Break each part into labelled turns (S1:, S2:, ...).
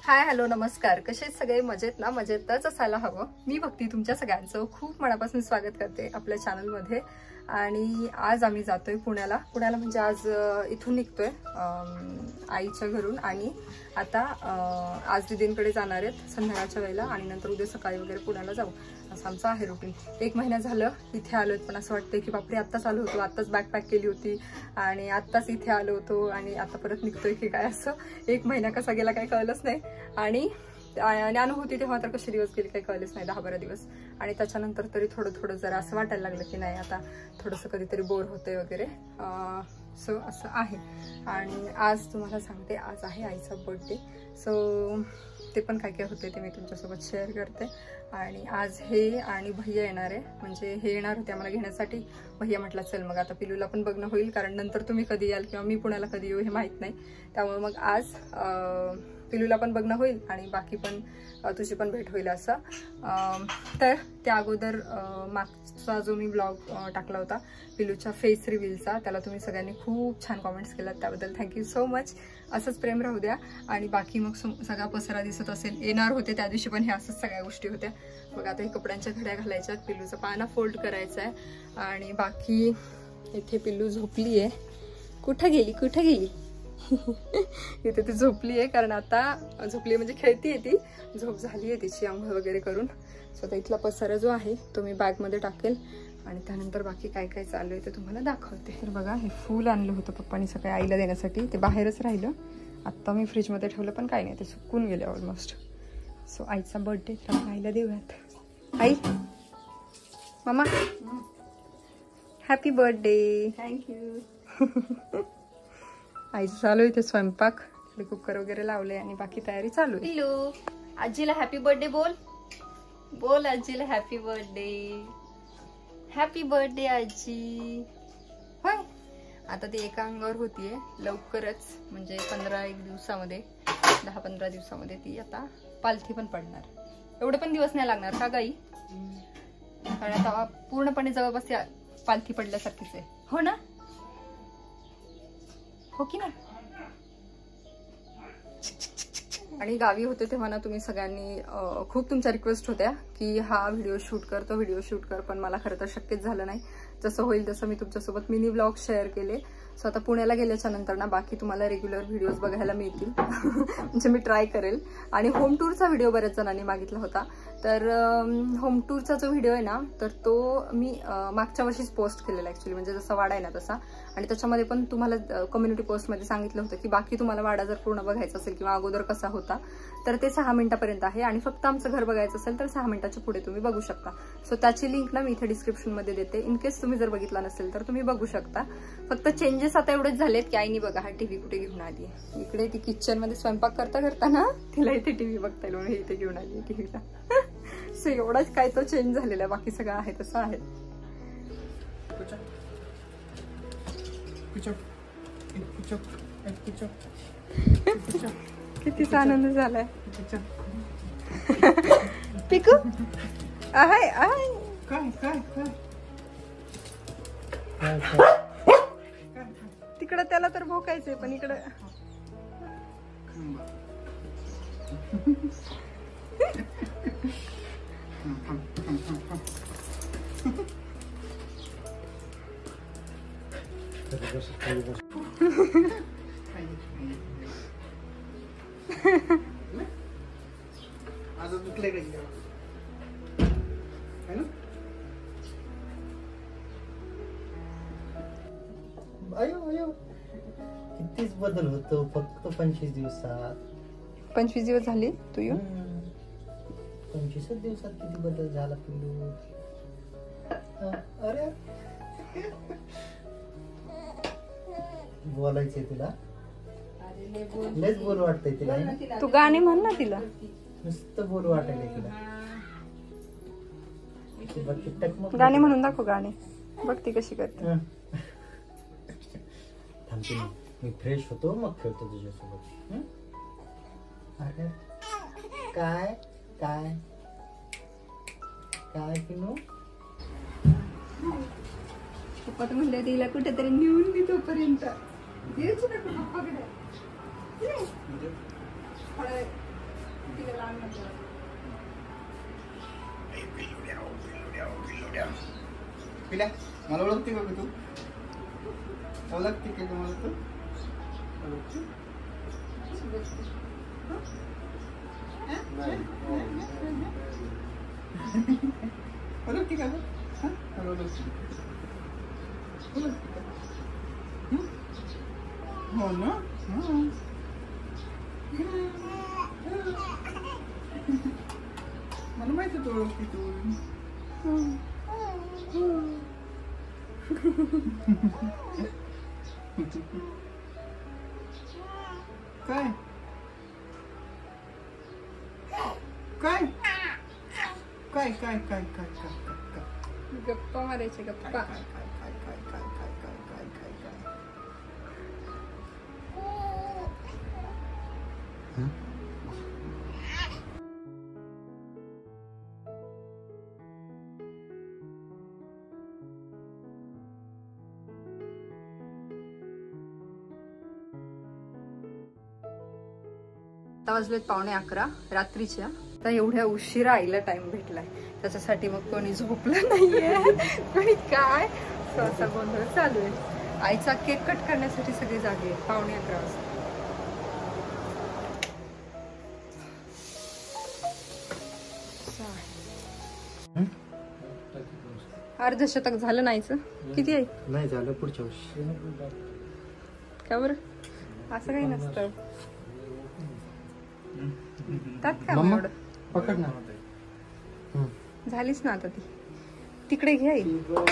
S1: Hi hello नमस्कार. कसे सगळे मजेत ना? मजेतच असायला हवं. मी भक्ती तुमच्या सगळ्यांचं खूप मनापासून स्वागत करते आपल्या चॅनलमध्ये. आणि आज आम्ही जातोय पुण्याला म्हणजे आज इथून निघतोय आईच्या घरून. आणि आता आज दीदींकडे जाणार आहेत संध्याकाळच्या वेळेला आणि नंतर उद्या सकाळी वगैरे पुण्याला जाऊ. असं आमचं आहे रुटीन. 1 महिना झालं इथे आलोय, पण असं वाटतंय की बापरे आत्ताच आलो होतो, आत्ताच बॅग पॅक केली होती आणि आत्ताच इथे आलो होतो आणि आता परत निघतोय की काय. असं 1 महिना कसा गेला काही कळलंच नाही. आणि ज्ञान होती तेव्हा तर कसे दिवस गेले काही कळलेच नाही, 10-12 दिवस. आणि त्याच्यानंतर तरी थोडं जरा असं वाटायला लागलं की नाही आता थोडंसं कधीतरी बोर होते वगैरे. सो असं आहे. आणि आज तुम्हाला सांगते, आज आहे आईचा बर्थडे. सो ते पण काय काय होते ते मी तुमच्यासोबत शेअर करते. आणि आज हे आणि भैया येणार आहे, म्हणजे हे येणार होते आम्हाला घेण्यासाठी. भैया म्हटलं चल मग आता पिलूला पण बघणं होईल, कारण नंतर तुम्ही कधी याल किंवा मी पुण्याला कधी येऊ हे माहीत नाही. त्यामुळे मग आज पिलूला पण बघणं होईल आणि बाकी पण तुझी पण भेट होईल असं. तर त्या अगोदर मागचा जो मी ब्लॉग टाकला होता पिलूच्या फेस रिव्हीलचा, त्याला तुम्ही सगळ्यांनी खूप छान कॉमेंट्स केलात, त्याबद्दल थँक्यू सो मच. असंच प्रेम राहू द्या. आणि बाकी मग सगळा पसारा दिसत असेल, येणार होते त्या दिवशी पण हे असंच सगळ्या गोष्टी होत्या. मग आता हे कपड्यांच्या घड्या घालायच्यात, पिल्लूचा पाना फोल्ड करायचा आहे. आणि बाकी इथे पिल्लू झोपली आहे. कुठं गेली इथे ती झोपली आहे, कारण आता झोपली म्हणजे खेळतीये ती, झोप झाली आहे तिची आंघोळ वगैरे करून. सो आता इथला पसारा जो आहे तो मी बॅगमध्ये टाकेल आणि त्यानंतर बाकी काय काय चालू आहे ते तुम्हाला दाखवते. तर बघा हे फूल आणलं होतं पप्पांनी सकाळी आईला देण्यासाठी, ते बाहेरच राहिलं. आत्ता मी फ्रीजमध्ये ठेवलं पण काही नाही, ते सुकून गेले ऑलमोस्ट. सो आईचा बर्थडे तर आईला देऊयात. आई मामा हॅपी बर्थडे.
S2: थँक्यू.
S1: आईचं चालू आहे ते स्वयंपाक, कुकर वगैरे लावले आणि बाकी तयारी चालू आहे.
S2: पिल्लू आजीला हॅपी बर्थडे बोल आजीला हॅपी बर्थडे. हॅपी बर्थडे आजी.
S1: होय आता ती एका अंगावर होतीये, लवकरच म्हणजे 15-1 दिवसामध्ये 10-15 दिवसामध्ये ती आता पालथी पण पडणार. एवढे पण दिवस नाही लागणार का गाई? कारण आता पूर्णपणे जवळपास पालथी पडल्यासारखीच आहे. हो ना? हो की नाही? आणि गावी होते तेव्हा ना तुम्ही सगळ्यांनी खूप तुमच्या रिक्वेस्ट होत्या की हा व्हिडिओ शूट कर, तो व्हिडिओ शूट कर, पण मला खरं तर शक्यच झालं नाही. जसं होईल तसं मी तुमच्यासोबत मिनी ब्लॉग शेअर केले. सो आता पुण्याला गेल्याच्या नंतर ना बाकी तुम्हाला रेग्युलर व्हिडिओज बघायला मिळतील. म्हणजे मी ट्राय करेल. आणि होम टूरचा व्हिडिओ बऱ्याच जणांनी मागितला होता, तर होम टूरचा जो व्हिडिओ आहे ना तर तो मी मागच्या वर्षीच पोस्ट केलेला ॲक्च्युली, म्हणजे जसा वाडा आहे ना तसा. आणि त्याच्यामध्ये पण तुम्हाला कम्युनिटी पोस्टमध्ये सांगितलं होतं की बाकी तुम्हाला वाडा जर पूर्ण बघायचा असेल किंवा अगोदर कसा होता तर ते 6 मिनिटापर्यंत आहे. आणि फक्त आमचं घर बघायचं असेल तर 6 मिनिटाच्या पुढे तुम्ही बघू शकता. सो त्याची लिंक ना मी इथे डिस्क्रिप्शनमध्ये देते. इन केस तुम्ही जर बघितला नसेल तर तुम्ही बघू शकता. फक्त चेंजेस आता एवढेच झालेत की आईनी बघा हा टीव्ही कुठे घेऊन आली. इकडे ती किचनमध्ये स्वयंपाक करता ना तिला इथे टीव्ही बघता येईल म्हणून इथे घेऊन आली टीव्हीला. सो एवढाच काय तो चेंज झालेला, बाकी सगळं आहे तसं आहे. कितीचा आनंद झालाय. पिकू आहे तिकडं त्याला तर भोकायचंय, पण इकडं
S3: कितीच बदल होतो फक्त 25 दिवसात.
S1: 25 दिवस झाले तू येऊ.
S3: 25 दिवसात किती बदल झाला पिल्लू. अरे बोलायचंय तुला, लयच बोल वाटतंय तिला.
S1: तू गाणे म्हण ना तिला,
S3: नुसतं बोल वाटायला तिला.
S1: गाणे म्हणून दाखव, गाणे बघ ती कशी करते.
S3: थांबते मी फ्रेश होतो मग खेळतो तुझ्यासोबत. अरे काय काय काय पिनू.
S1: पप्पा तर म्हणले तिला कुठेतरी नेऊन मी तोपर्यंत
S3: पिल्या मला ओळखते का तू? ओळखते का मला तू? ओळखते का? हो ना. मला माहिती तू ओळखते तू. काय काय काय काय काय काय काय
S1: गप्पा मारायचे गप्पा.
S3: काय काय काय काय काय काय काय काय काय
S1: आता वाजलेत 11:15 रात्रीच्या. आता एवढ्या उशिरा आईला टाइम भेटलाय, त्याच्यासाठी मग कोणी झोपलं नाहीये कोणी काय असा गोंधळ चालू आहे. आईचा केक कट करण्यासाठी सगळे जागे आहेत 11:15 वाजता. अर्धशतक झालं नाहीच. किती आहे?
S3: नाही झालं पुढच्या वर्षी.
S1: का बरं? असं काही नसतं त्यात काय एवढं.
S3: पकड ना.
S1: झालीच ना आता ती. तिकडे घे.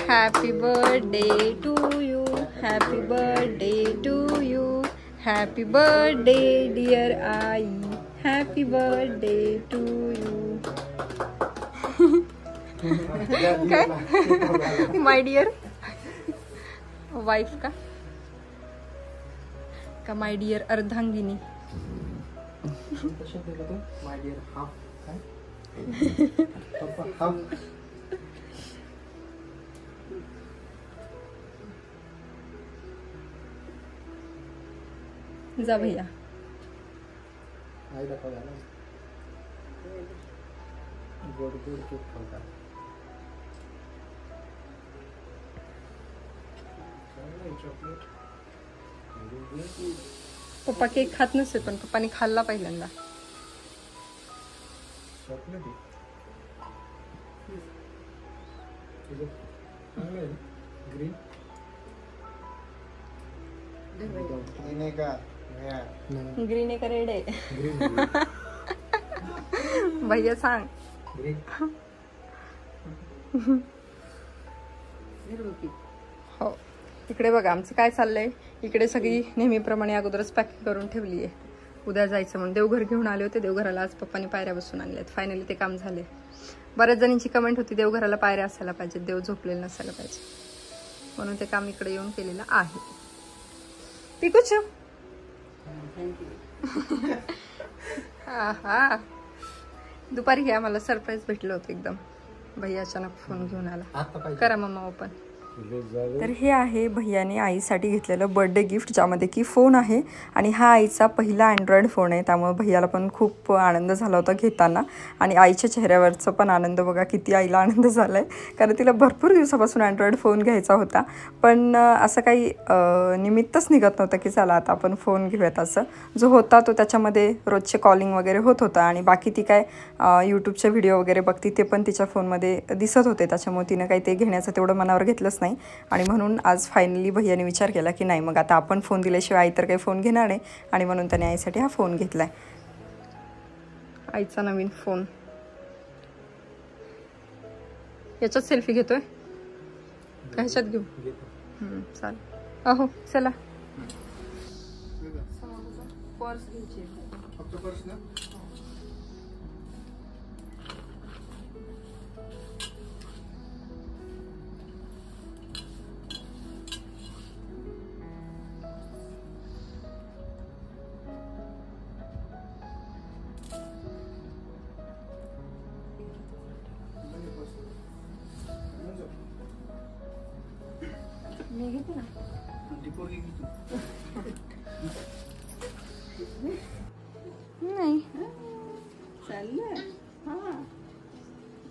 S1: Happy birthday to you, happy birthday to you, happy birthday dear आई, हॅपी बर्थडे टू यू. काय माय डिअर वाईफ का माय डिअर अर्धांगिनी.
S3: माय डिअर हाफ काय पप्पा हाफ.
S1: जा भैया.
S3: आई दाखव ना. गोड गोड केक खाऊ.
S1: पप्पा केक खात नसे पण पप्पानी खाल्ला पहिल्यांदा. ग्रीन आहे का रेड आहे? भैया सांग. हो. इकडे बघा आमचं काय चाललंय. इकडे सगळी नेहमीप्रमाणे अगोदरच पॅकिंग करून ठेवली आहे. उद्या जायचं म्हणून देवघर घेऊन आले होते. देवघराला आज पप्पानी पायऱ्या बसून आणल्यात. फायनली ते काम झाले. बऱ्याच जणींची कमेंट होती देवघराला पायऱ्या असायला पाहिजे, देव झोपलेलं नसायला पाहिजे, म्हणून ते काम इकडे येऊन केलेलं आहे. पिकूच हा दुपारी घ्या. मला सरप्राईज भेटलं होतं एकदम. भैया अचानक फोन घेऊन आला. करा मम्मा ओपन. तर हे आहे भैयाने आईसाठी घेतलेलं बर्थडे गिफ्ट, ज्यामध्ये की फोन आहे. आणि हा आईचा पहिला अँड्रॉइड फोन आहे, त्यामुळे भैयाला पण खूप आनंद झाला होता घेताना. आणि आईच्या चेहऱ्यावरचा पण आनंद बघा, किती आईला आनंद झाला आहे. कारण तिला भरपूर दिवसापासून अँड्रॉइड फोन घ्यायचा होता, पण असं काही निमित्तच निघत नव्हतं की चला आता आपण फोन घेऊयात. असं जो होता तो त्याच्यामध्ये रोजचे कॉलिंग वगैरे होत होता. आणि बाकी ती काय यूट्यूबचे व्हिडिओ वगैरे बघती ते पण तिच्या फोनमध्ये दिसत होते. त्याच्यामुळे तिनं काही ते घेण्याचं तेवढं मनावर घेतलंच नाही. आणि म्हणून आज फायनली भैयाने विचार केला की नाही, मग आता आपण फोन दिल्याशिवाय आई तर काही फोन घेणार नाही. आणि म्हणून त्याने आईसाठी हा फोन घेतलाय. आईचा नवीन फोन. याच्यात सेल्फी घेतोय का ह्याच्यात घेऊ? चालेल. अहो चला. पर्स घ्यायची. मी घेते ना. नाही चाललंय हा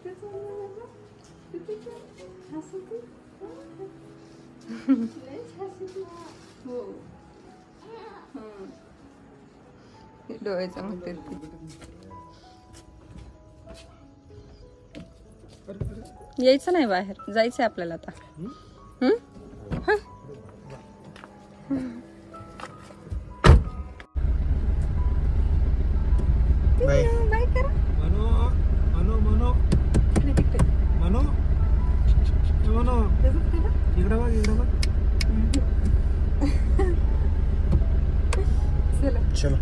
S1: कुठे चाललंय बाबा? कुठे चाललंय? हसते? लयच हसते. हो डोळे चमकते. यायचं नाही बाहेर, जायचंय आपल्याला आता.
S3: बाय
S1: बाय करा.
S3: मनो मनो मनो मनो मनो इकडे बघ इकडे बघ.
S1: चला
S3: चलो